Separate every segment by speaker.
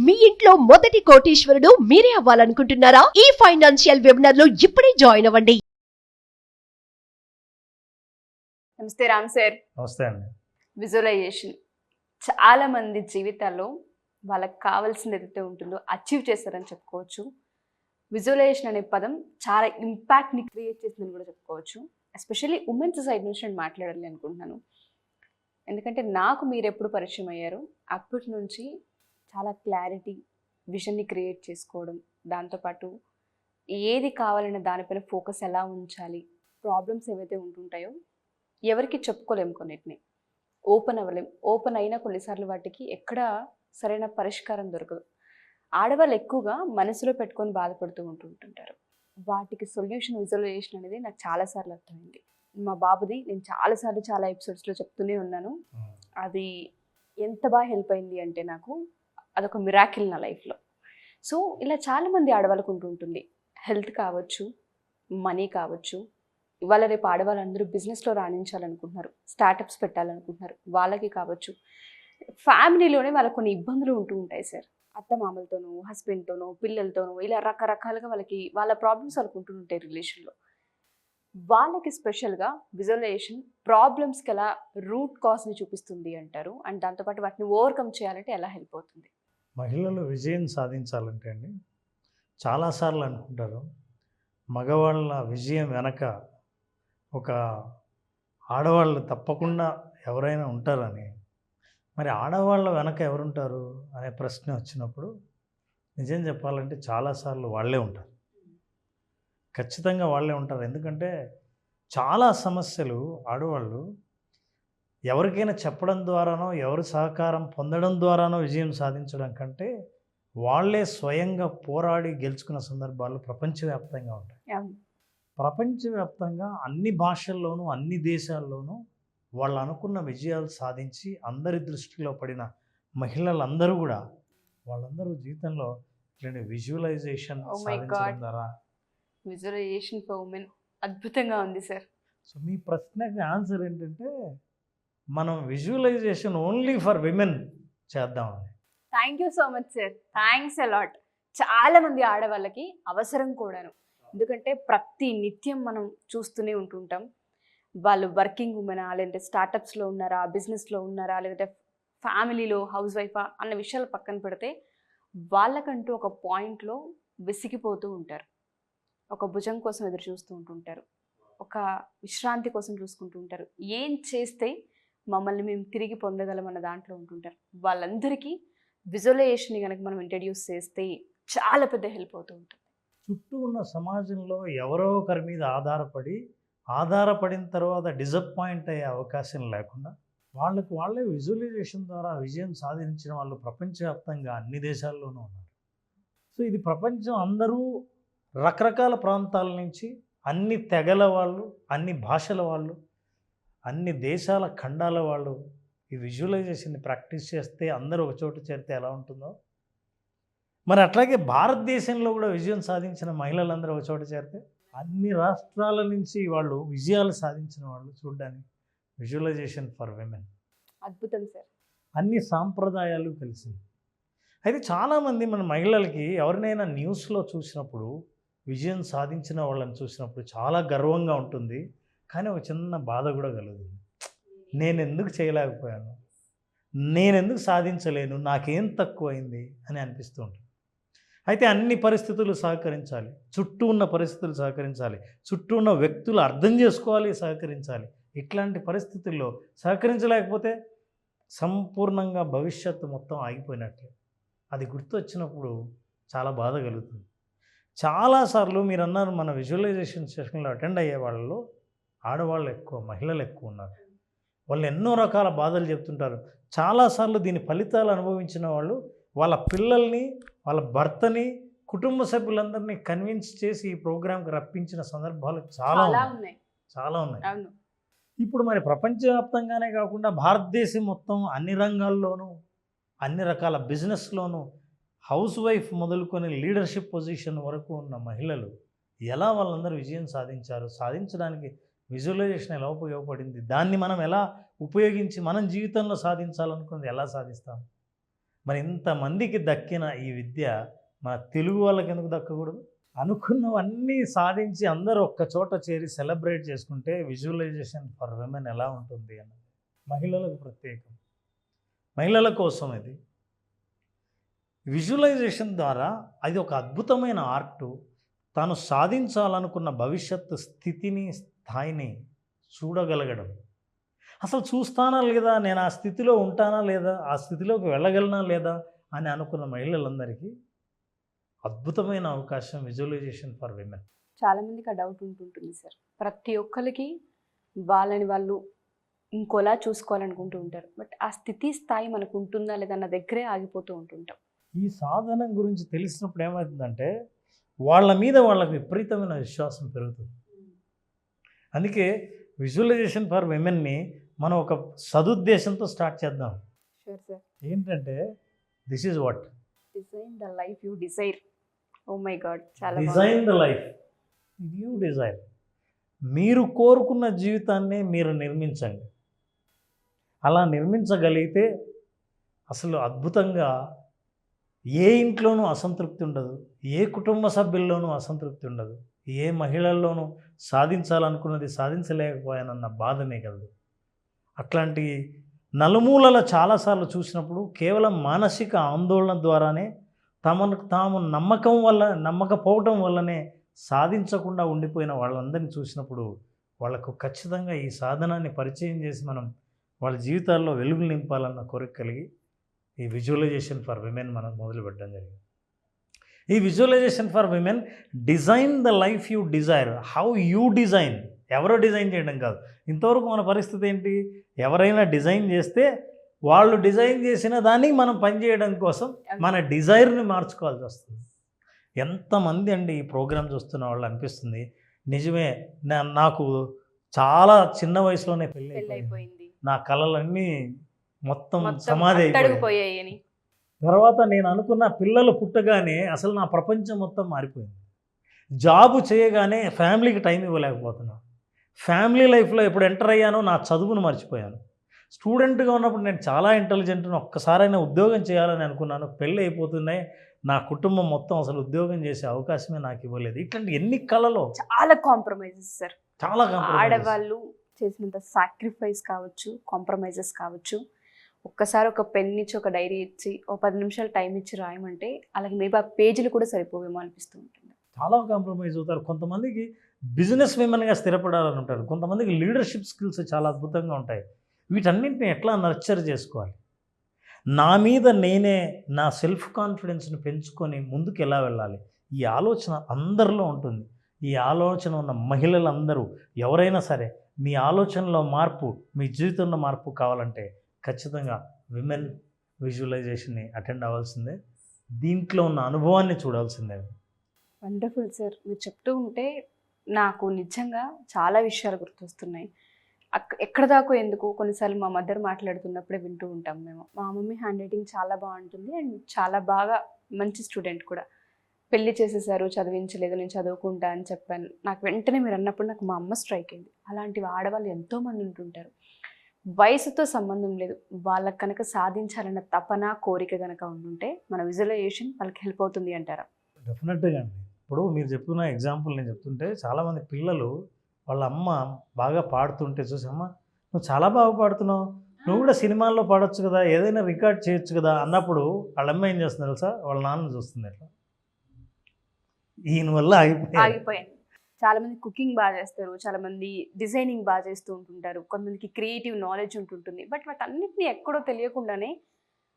Speaker 1: మీ ఇంట్లో మొదటి కోటీశ్వరుడు మీరే అవ్వాలనుకుంటున్నారా? ఈ ఫైనాన్షియల్ వెబినార్ లో ఇప్పుడే జాయిన్ అవ్వండి.
Speaker 2: నమస్తే రామ్ సార్.
Speaker 3: నమస్తే అండి.
Speaker 2: విజువలైజేషన్ చాలా మంది జీవితాల్లో వాళ్ళకి కావాల్సింది ఏదైతే ఉంటుందో అచీవ్ చేస్తారని చెప్పుకోవచ్చు. విజువలైజేషన్ అనే పదం చాలా ఇంపాక్ట్ని క్రియేట్ చేసిందని కూడా చెప్పుకోవచ్చు. ఎస్పెషల్లీ ఉమెన్స్ సైడ్ నుంచి నేను మాట్లాడాలి అనుకుంటున్నాను. ఎందుకంటే నాకు మీరు ఎప్పుడు పరిచయం అయ్యారు, అప్పటి నుంచి చాలా క్లారిటీ, విజన్ని క్రియేట్ చేసుకోవడం, దాంతోపాటు ఏది కావాలనే దానిపైన ఫోకస్ ఎలా ఉంచాలి, ప్రాబ్లమ్స్ ఏవైతే ఉంటుంటాయో ఎవరికి చెప్పుకోలేము, కొన్నిటిని ఓపెన్ అవ్వలేము. ఓపెన్ అయినా కొన్నిసార్లు వాటికి ఎక్కడ సరైన పరిష్కారం దొరకదు. ఆడవాళ్ళు ఎక్కువగా మనసులో పెట్టుకొని బాధపడుతూ ఉంటుంటారు. వాటికి సొల్యూషన్ విజువలైజేషన్ అనేది నాకు చాలాసార్లు అర్థమైంది. మా బాబుది నేను చాలాసార్లు చాలా ఎపిసోడ్స్లో చెప్తూనే ఉన్నాను. అది ఎంత బాగా హెల్ప్ అయింది అంటే నాకు అదొక మిరాకిల్ నా లైఫ్లో. సో ఇలా చాలామంది ఆడవాళ్ళకు ఉంటుంటుంది. హెల్త్ కావచ్చు, మనీ కావచ్చు. ఇవాళ రేపు ఆడవాళ్ళందరూ బిజినెస్లో రాణించాలనుకుంటున్నారు, స్టార్టప్స్ పెట్టాలనుకుంటున్నారు. వాళ్ళకి కావచ్చు, ఫ్యామిలీలోనే వాళ్ళకి కొన్ని ఇబ్బందులు ఉంటూ ఉంటాయి సార్. అత్త మామలతోనూ, హస్బెండ్తోనూ, పిల్లలతోనూ, ఇలా రకరకాలుగా వాళ్ళకి వాళ్ళ ప్రాబ్లమ్స్ వాళ్ళకు ఉంటుంటాయి రిలేషన్లో. వాళ్ళకి స్పెషల్గా విజువలైజేషన్ ప్రాబ్లమ్స్కి ఎలా రూట్ కాజ్ని చూపిస్తుంది అంటారు, అండ్ దాంతోపాటు వాటిని ఓవర్కమ్ చేయాలంటే ఎలా హెల్ప్ అవుతుంది?
Speaker 3: మహిళలు విజయం సాధించాలంటే అండి, చాలాసార్లు అనుకుంటారు మగవాళ్ళ విజయం వెనక ఒక ఆడవాళ్ళు తప్పకుండా ఎవరైనా ఉంటారని. మరి ఆడవాళ్ళ వెనక ఎవరుంటారు అనే ప్రశ్న వచ్చినప్పుడు నిజం చెప్పాలంటే చాలాసార్లు వాళ్ళే ఉంటారు. ఖచ్చితంగా వాళ్ళే ఉంటారు. ఎందుకంటే చాలా సమస్యలు ఆడవాళ్ళు ఎవరికైనా చెప్పడం ద్వారానో, ఎవరి సహకారం పొందడం ద్వారానో విజయం సాధించడం కంటే వాళ్ళే స్వయంగా పోరాడి గెలుచుకున్న సందర్భాలు ప్రపంచవ్యాప్తంగా ఉంటాయి. ప్రపంచవ్యాప్తంగా అన్ని భాషల్లోనూ, అన్ని దేశాల్లోనూ వాళ్ళు అనుకున్న విజయాలు సాధించి అందరి దృష్టిలో పడిన మహిళలందరూ కూడా వాళ్ళందరూ జీవితంలో విజువలైజేషన్ సాధించడం ద్వారా.
Speaker 2: విజువలైజేషన్ ఫర్ ఉమెన్ అద్భుతంగా ఉంది సార్.
Speaker 3: సో మీ ప్రశ్నకి ఆన్సర్ ఏంటంటే మనం విజువలైజేషన్ ఓన్లీ ఫర్ విమెన్ చేద్దామని.
Speaker 2: Thank you so much sir, thanks a lot. చాలా మంది ఆడవాళ్ళకి అవసరం కూడాను. ఎందుకంటే ప్రతి నిత్యం మనం చూస్తూనే ఉంటుంటాం, వాళ్ళు వర్కింగ్ ఉమెనా, లేదంటే స్టార్టప్స్లో ఉన్నారా, బిజినెస్లో ఉన్నారా, లేదంటే ఫ్యామిలీలో హౌస్ వైఫా అన్న విషయాలు పక్కన పెడితే వాళ్ళకంటూ ఒక పాయింట్లో విసిగిపోతూ ఉంటారు. ఒక భుజం కోసం ఎదురు చూస్తూ ఉంటుంటారు, ఒక విశ్రాంతి కోసం చూసుకుంటూ ఉంటారు. ఏం చేస్తే మమ్మల్ని మేము తిరిగి పొందగలం అన్న దాంట్లో ఉంటుంటారు. వాళ్ళందరికీ విజువలైజేషన్ని కనుక మనం ఇంట్రడ్యూస్ చేస్తే చాలా పెద్ద హెల్ప్ అవుతూ ఉంటుంది.
Speaker 3: చుట్టూ ఉన్న సమాజంలో ఎవరో ఒకరి మీద ఆధారపడిన తర్వాత డిసప్పాయింట్ అయ్యే అవకాశం లేకుండా వాళ్ళే విజువలైజేషన్ ద్వారా విజయం సాధించిన వాళ్ళు ప్రపంచవ్యాప్తంగా అన్ని దేశాల్లోనూ ఉన్నారు. సో ఇది ప్రపంచం అందరూ రకరకాల ప్రాంతాల నుంచి, అన్ని తెగల వాళ్ళు, అన్ని భాషల వాళ్ళు, అన్ని దేశాల ఖండాల వాళ్ళు ఈ విజువలైజేషన్ని ప్రాక్టీస్ చేస్తే అందరూ ఒక చోట చేరితే ఎలా ఉంటుందో, మరి అట్లాగే భారతదేశంలో కూడా విజయం సాధించిన మహిళలందరూ ఒక చోట చేరితే అన్ని రాష్ట్రాల నుంచి వాళ్ళు విజయాలు సాధించిన వాళ్ళు చూడడానికి విజువలైజేషన్ ఫర్ విమెన్.
Speaker 2: అద్భుతం సార్.
Speaker 3: అన్ని సాంప్రదాయాలు కలిసింది. అయితే చాలామంది మన మహిళలకి ఎవరినైనా న్యూస్లో చూసినప్పుడు, విజయం సాధించిన వాళ్ళని చూసినప్పుడు చాలా గర్వంగా ఉంటుంది, కానీ ఒక చిన్న బాధ కూడా కలుగుతుంది. నేను ఎందుకు చేయలేకపోయాను, నేను ఎందుకు సాధించలేను, నాకేం తక్కువైంది అని అనిపిస్తూ ఉంటుంది. అయితే అన్ని పరిస్థితులు సహకరించాలి, చుట్టూ ఉన్న పరిస్థితులు సహకరించాలి, చుట్టూ ఉన్న వ్యక్తులు అర్థం చేసుకోవాలి, సహకరించాలి. ఇట్లాంటి పరిస్థితుల్లో సహకరించలేకపోతే సంపూర్ణంగా భవిష్యత్తు మొత్తం ఆగిపోయినట్లే. అది గుర్తొచ్చినప్పుడు చాలా బాధ కలుగుతుంది. చాలాసార్లు మీరు అన్నారు మన విజువలైజేషన్ సెషన్లో అటెండ్ అయ్యే వాళ్ళలో ఆడవాళ్ళు ఎక్కువ, మహిళలు ఎక్కువ ఉన్నారు. వాళ్ళు ఎన్నో రకాల బాధలు చెప్తుంటారు. చాలాసార్లు దీని ఫలితాలు అనుభవించిన వాళ్ళు వాళ్ళ పిల్లల్ని, వాళ్ళ భర్తని, కుటుంబ సభ్యులందరినీ కన్విన్స్ చేసి ఈ ప్రోగ్రాంకి రప్పించిన సందర్భాలు చాలా ఉన్నాయి. ఇప్పుడు మరి ప్రపంచవ్యాప్తంగానే కాకుండా భారతదేశం మొత్తం అన్ని రంగాల్లోనూ, అన్ని రకాల బిజినెస్లోనూ హౌస్ వైఫ్ మొదలుకొని లీడర్షిప్ పొజిషన్ వరకు ఉన్న మహిళలు ఎలా వాళ్ళందరూ విజయం సాధించడానికి విజువలైజేషన్ ఎలా ఉపయోగపడింది, దాన్ని మనం ఎలా ఉపయోగించి మనం జీవితంలో సాధించాలనుకున్నది ఎలా సాధిస్తాం, మరి ఇంతమందికి దక్కిన ఈ విద్య మన తెలుగు వాళ్ళకి ఎందుకు దక్కకూడదు? అనుకున్నవన్నీ సాధించి అందరూ ఒక్క చోట చేరి సెలబ్రేట్ చేసుకుంటే విజువలైజేషన్ ఫర్ విమెన్ ఎలా ఉంటుంది అన్నది మహిళలకు ప్రత్యేకం, మహిళల కోసం ఇది. విజువలైజేషన్ ద్వారా అది ఒక అద్భుతమైన ఆర్టు. తాను సాధించాలనుకున్న భవిష్యత్తు స్థితిని, స్థాయిని చూడగలగడం. అసలు చూస్తానా లేదా, నేను ఆ స్థితిలో ఉంటానా లేదా, ఆ స్థితిలోకి వెళ్ళగలనా లేదా అని అనుకున్న మహిళలందరికీ అద్భుతమైన అవకాశం విజువలైజేషన్ ఫర్ విమెన్.
Speaker 2: చాలామందికి ఆ డౌట్ ఉంటుంటుంది సార్. ప్రతి ఒక్కరికి వాళ్ళని వాళ్ళు ఇంకోలా చూసుకోవాలనుకుంటూ ఉంటారు. బట్ ఆ స్థితి స్థాయి మనకు ఉంటుందా లేదా అన్న దగ్గరే ఆగిపోతూ ఉంటుంటాం.
Speaker 3: ఈ సాధనం గురించి తెలిసినప్పుడు ఏమవుతుందంటే వాళ్ళ మీద వాళ్ళకి విపరీతమైన విశ్వాసం పెరుగుతుంది. అందుకే విజువలైజేషన్ ఫర్ విమెన్ని మనం ఒక సదుద్దేశంతో స్టార్ట్ చేద్దాం.
Speaker 2: Sure sir.
Speaker 3: ఏంటంటే this is what
Speaker 2: design the life you desire. Oh my God, చాలా
Speaker 3: design the life you desire. మీరు కోరుకున్న జీవితాన్ని మీరు నిర్మించండి. అలా నిర్మించగలిగితే అసలు అద్భుతంగా ఏ ఇంట్లోనూ అసంతృప్తి ఉండదు, ఏ కుటుంబ సభ్యుల్లోనూ అసంతృప్తి ఉండదు, ఏ మహిళల్లోనూ సాధించాలనుకున్నది సాధించలేకపోయానన్న బాధ మిగలదు. అట్లాంటి నలుమూలల చాలాసార్లు చూసినప్పుడు కేవలం మానసిక ఆందోళన ద్వారానే తమకు తాము నమ్మకపోవటం వల్లనే సాధించకుండా ఉండిపోయిన వాళ్ళందరినీ చూసినప్పుడు వాళ్ళకు ఖచ్చితంగా ఈ సాధనాన్ని పరిచయం చేసి మనం వాళ్ళ జీవితాల్లో వెలుగులు నింపాలన్న కోరిక కలిగి ఈ విజువలైజేషన్ ఫర్ విమెన్ మనం మొదలుపెట్టడం జరిగింది. ఈ visualization for women design the life you desire. How you design, ఎవరో డిజైన్ చేయడం కాదు. ఇంతవరకు మన పరిస్థితి ఏంటి, ఎవరైనా డిజైన్ చేస్తే వాళ్ళు డిజైన్ చేసిన దాన్ని మనం పనిచేయడం కోసం మన డిజైర్ని మార్చుకోవాల్సి వస్తుంది. ఎంతమంది అండి ఈ ప్రోగ్రామ్ చూస్తున్న వాళ్ళు అనిపిస్తుంది నిజమే, నాకు చాలా చిన్న వయసులోనే పెళ్ళి అయిపోయింది, నా కళలన్నీ మొత్తం సమాధి అయిపోయాయి. తర్వాత నేను అనుకున్న పిల్లలు పుట్టగానే అసలు నా ప్రపంచం మొత్తం మారిపోయింది. జాబు చేయగానే ఫ్యామిలీకి టైం ఇవ్వలేకపోతున్నాను. ఫ్యామిలీ లైఫ్లో ఎప్పుడు ఎంటర్ అయ్యానో నా చదువును మర్చిపోయాను. స్టూడెంట్గా ఉన్నప్పుడు నేను చాలా ఇంటెలిజెంట్ను, ఒక్కసారైనా ఉద్యోగం చేయాలని అనుకున్నాను. పెళ్ళి అయిపోతున్నాయి, నా కుటుంబం మొత్తం అసలు ఉద్యోగం చేసే అవకాశమే నాకు ఇవ్వలేదు. ఇట్లాంటి ఎన్ని కళలో
Speaker 2: చాలా కాంప్రమైజెస్ సార్.
Speaker 3: చాలా
Speaker 2: ఆడవాళ్ళు చేసినంత సాక్రిఫైస్ కావచ్చు, కాంప్రమైజెస్ కావచ్చు. ఒక్కసారి ఒక పెన్ ఇచ్చి ఒక డైరీ ఇచ్చి ఓ 10 నిమిషాలు టైం ఇచ్చి రాయమంటే అలాగే మేబీ ఆ పేజీలు కూడా సరిపోవేమో అనిపిస్తూ ఉంటుంది.
Speaker 3: చాలా కాంప్రమైజ్ అవుతారు. కొంతమందికి బిజినెస్ విమెన్గా స్థిరపడాలని ఉంటారు, కొంతమందికి లీడర్షిప్ స్కిల్స్ చాలా అద్భుతంగా ఉంటాయి. వీటన్నింటిని ఎట్లా నర్చర్ చేసుకోవాలి, నా మీద నేనే నా సెల్ఫ్ కాన్ఫిడెన్స్ని పెంచుకొని ముందుకు ఎలా వెళ్ళాలి, ఈ ఆలోచన అందరిలో ఉంటుంది. ఈ ఆలోచన ఉన్న మహిళలందరూ ఎవరైనా సరే మీ ఆలోచనలో మార్పు, మీ జీవితంలో మార్పు కావాలంటే ఖచ్చితంగా విమెన్ విజువలైజేషన్ని అటెండ్ అవ్వాల్సిందే. దీంట్లో ఉన్న అనుభవాన్ని చూడాల్సిందే.
Speaker 2: Wonderful sir. మీరు చెప్తూ ఉంటే నాకు నిజంగా చాలా విషయాలు గుర్తొస్తున్నాయి. ఎక్కడ దాకా ఎందుకు కొన్నిసార్లు మా మదర్ మాట్లాడుతున్నప్పుడే వింటూ ఉంటాం మేము. మా మమ్మీ హ్యాండ్ రైటింగ్ చాలా బాగుంటుంది అండ్ చాలా బాగా మంచి స్టూడెంట్ కూడా. పెళ్లి చేసేసారు, చదివించలేదు, నేను చదువుకుంటా అని చెప్పాను. నాకు వెంటనే మీరు అన్నప్పుడు నాకు మా అమ్మ స్ట్రైక్ అయింది. అలాంటి ఆడవాళ్ళు ఎంతోమంది ఉంటుంటారు. వయసుతో సంబంధం లేదు, వాళ్ళకి కనుక సాధించాలన్న తపన, కోరిక కనుక ఉంటుంటే మన విజువలైజేషన్ వాళ్ళకి హెల్ప్ అవుతుంది అంటారా?
Speaker 3: డెఫినెట్గా అండి. ఇప్పుడు మీరు చెప్తున్న ఎగ్జాంపుల్ నేను చెప్తుంటే చాలామంది పిల్లలు వాళ్ళ అమ్మ బాగా పాడుతుంటే చూసి, అమ్మ నువ్వు చాలా బాగా పాడుతున్నావు, నువ్వు కూడా సినిమాల్లో పాడొచ్చు కదా, ఏదైనా రికార్డ్ చేయొచ్చు కదా అన్నప్పుడు వాళ్ళ అమ్మ ఏం చేస్తుంది తెలుసా, వాళ్ళ నాన్న చూస్తుంది ఎట్లా, ఈయన వల్ల
Speaker 2: ఆగిపోయాను. చాలామంది కుకింగ్ బాగా చేస్తారు, చాలామంది డిజైనింగ్ బాగా చేస్తూ ఉంటుంటారు, కొంతమందికి క్రియేటివ్ నాలెడ్జ్ ఉంటుంటుంది. బట్ వాటన్నిటిని ఎక్కడో తెలియకుండానే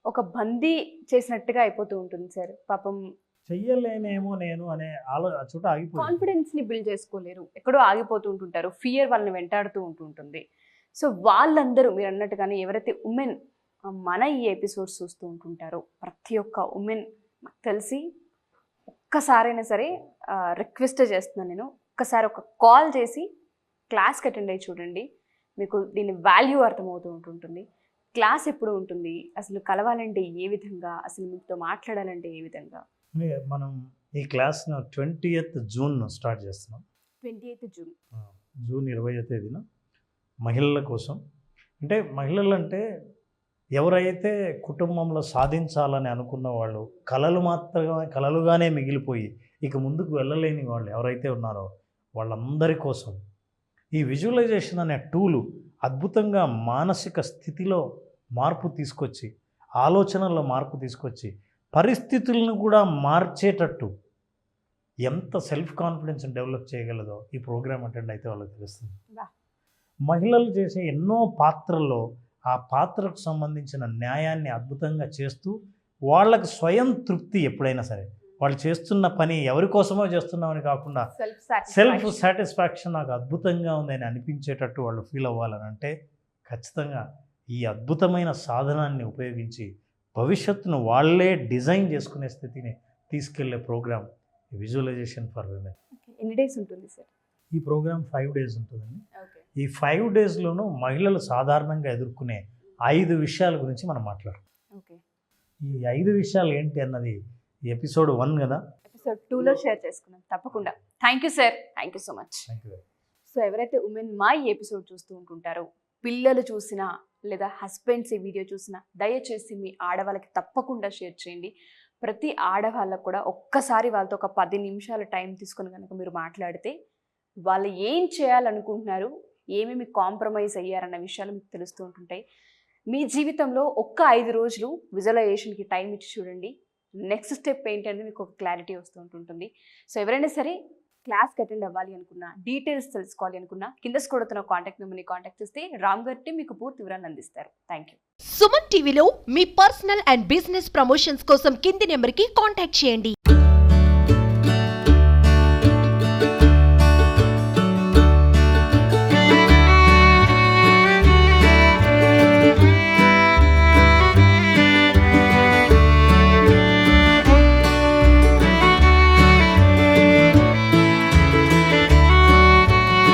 Speaker 2: ఒక బందీ చేసినట్టుగా అయిపోతూ ఉంటుంది సార్. పాపం
Speaker 3: చెయ్యలేనేమో నేను అనే చోట ఆగిపోయి
Speaker 2: కాన్ఫిడెన్స్ని బిల్డ్ చేసుకోలేరు, ఎక్కడో ఆగిపోతూ ఉంటుంటారు. ఫియర్ వాళ్ళని వెంటాడుతూ ఉంటుంటుంది. సో వాళ్ళందరూ మీరు అన్నట్టుగానే ఎవరైతే ఉమెన్ మన ఈ ఎపిసోడ్స్ చూస్తూ ఉంటుంటారో ప్రతి ఒక్క ఉమెన్ నాకు తెలిసి ఒక్కసారైనా సరే రిక్వెస్ట్ చేస్తున్నాను నేను, ఒక్కసారి ఒక కాల్ చేసి క్లాస్కి అటెండ్ అయ్యి చూడండి. మీకు దీని వాల్యూ అర్థమవుతూ ఉంటుంటుంది. క్లాస్ ఎప్పుడు ఉంటుంది, అసలు కలవాలంటే ఏ విధంగా, అసలు మీతో మాట్లాడాలంటే ఏ విధంగా.
Speaker 3: మనం ఈ క్లాస్ను 20th జూన్ స్టార్ట్ చేస్తున్నాం.
Speaker 2: 28th జూన్,
Speaker 3: జూన్ 20వ తేదీన మహిళల కోసం. అంటే మహిళలు అంటే ఎవరైతే కుటుంబంలో సాధించాలని అనుకున్న వాళ్ళు కలలు మాత్రమే కలలుగానే మిగిలిపోయి ఇక ముందుకు వెళ్ళలేని వాళ్ళు ఎవరైతే ఉన్నారో వాళ్ళందరి కోసం ఈ విజువలైజేషన్ అనే టూలు అద్భుతంగా మానసిక స్థితిలో మార్పు తీసుకొచ్చి ఆలోచనల్లో మార్పు తీసుకొచ్చి పరిస్థితులను కూడా మార్చేటట్టు ఎంత సెల్ఫ్ కాన్ఫిడెన్స్ డెవలప్ చేయగలదో ఈ ప్రోగ్రామ్ అటెండ్ అయితే వాళ్ళకి తెలుస్తుంది.
Speaker 2: వాహ్.
Speaker 3: మహిళలు చేసే ఎన్నో పాత్రల్లో ఆ పాత్రకు సంబంధించిన న్యాయాన్ని అద్భుతంగా చేస్తూ వాళ్ళకి స్వయం తృప్తి ఎప్పుడైనా సరే వాళ్ళు చేస్తున్న పని ఎవరి కోసమో చేస్తున్నామని కాకుండా సెల్ఫ్ సాటిస్ఫాక్షన్ నాకు అద్భుతంగా ఉందని అనిపించేటట్టు వాళ్ళు ఫీల్ అవ్వాలని అంటే ఖచ్చితంగా ఈ అద్భుతమైన సాధనాన్ని ఉపయోగించి భవిష్యత్తును వాళ్ళే డిజైన్ చేసుకునే స్థితిని తీసుకెళ్లే ప్రోగ్రామ్ విజువలైజేషన్ ఫర్ విమెన్.
Speaker 2: ఎన్ని డేస్ ఉంటుంది సార్?
Speaker 3: ఈ ప్రోగ్రామ్ 5 days ఉంటుందండి.
Speaker 2: ఓకే.
Speaker 3: ఈ 5 daysలోనూ మహిళలు సాధారణంగా ఎదుర్కొనే 5 విషయాల గురించి మనం మాట్లాడుతాం.
Speaker 2: ఓకే.
Speaker 3: ఈ 5 విషయాలు ఏంటి అన్నది ఎపిసోడ్ 1 కదా.
Speaker 2: ఎపిసోడ్ 2లో షేర్ చేసుకున్నాం తప్పకుండా. Thank you sir, thank you so much.
Speaker 3: Thank you.
Speaker 2: So ఎవరైతే ఉమెన్ మా ఈ ఎపిసోడ్ చూస్తూ ఉంటుంటారో పిల్లలు చూసినా లేదా హస్బెండ్స్ ఈ వీడియో చూసినా దయచేసి మీ ఆడవాళ్ళకి తప్పకుండా షేర్ చేయండి. ప్రతి ఆడవాళ్ళకు కూడా ఒక్కసారి వాళ్ళతో ఒక 10 నిమిషాల టైం తీసుకొని కనుక మీరు మాట్లాడితే వాళ్ళు ఏం చేయాలనుకుంటున్నారు, ఏమేమి కాంప్రమైజ్ అయ్యారన్న విషయాలు మీకు తెలుస్తూ ఉంటుంటాయి. మీ జీవితంలో ఒక్క 5 రోజులు విజువలైజేషన్కి టైం ఇచ్చి చూడండి. నెక్స్ట్ స్టెప్ ఏంటి అనేది మీకు ఒక క్లారిటీ వస్తూ ఉంటుంటుంది. సో ఎవరైనా సరే క్లాస్కి అటెండ్ అవ్వాలి అనుకున్నా, డీటెయిల్స్ తెలుసుకోవాలి అనుకున్నా కింద స్క్రోల్ కాంటాక్ట్ నెంబర్ని కాంటాక్ట్ చేస్తే రామ్ గారి మీకు పూర్తి వివరాలు అందిస్తారు. Thank you.
Speaker 1: సుమన్ టీవీలో మీ పర్సనల్ అండ్ బిజినెస్ ప్రమోషన్స్ కోసం కింది నెంబర్కి కాంటాక్ట్ చేయండి.